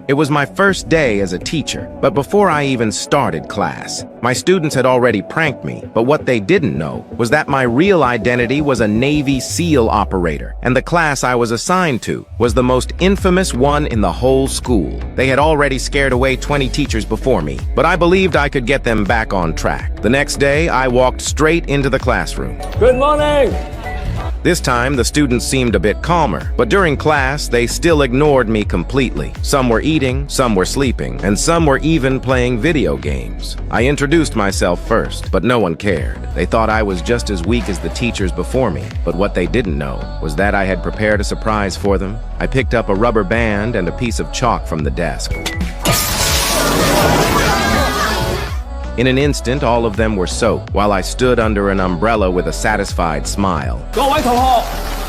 It was my first day as a teacher, but before I even started class, my students had already pranked me, but what they didn't know was that my real identity was a Navy SEAL operator, and the class I was assigned to was the most infamous one in the whole school. They had already scared away 20 teachers before me, but I believed I could get them back on track. The next day, I walked straight into the classroom. Good morning! This time, the students seemed a bit calmer, but during class, they still ignored me completely. Some were eating, some were sleeping, and some were even playing video games. I introduced myself first, but no one cared. They thought I was just as weak as the teachers before me, but what they didn't know was that I had prepared a surprise for them. I picked up a rubber band and a piece of chalk from the desk. In an instant, all of them were soaked, while I stood under an umbrella with a satisfied smile. 各位同學,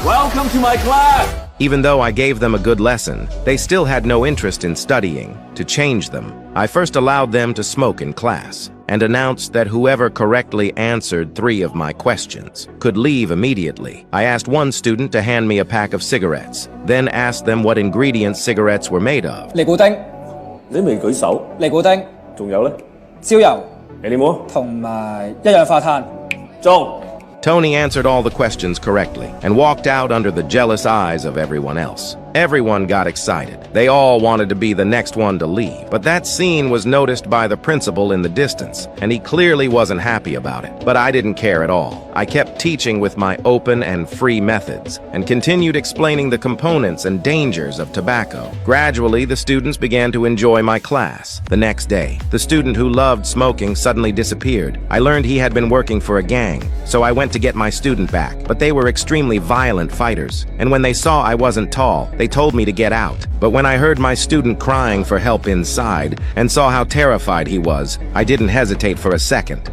welcome to my class! Even though I gave them a good lesson, they still had no interest in studying. To change them, I first allowed them to smoke in class, and announced that whoever correctly answered 3 of my questions could leave immediately. I asked one student to hand me a pack of cigarettes, then asked them what ingredients cigarettes were made of. 尼古丁。你未舉手。尼古丁。仲有呢？焦油。Any more? 同埋一氧化碳。中。Tony answered all the questions correctly and walked out under the jealous eyes of everyone else. Everyone got excited. They all wanted to be the next one to leave. But that scene was noticed by the principal in the distance, and he clearly wasn't happy about it. But I didn't care at all. I kept teaching with my open and free methods, and continued explaining the components and dangers of tobacco. Gradually, the students began to enjoy my class. The next day, the student who loved smoking suddenly disappeared. I learned he had been working for a gang, so I went to get my student back. But they were extremely violent fighters, and when they saw I wasn't tall, they told me to get out. But when I heard my student crying for help inside and saw how terrified he was, I didn't hesitate for a second.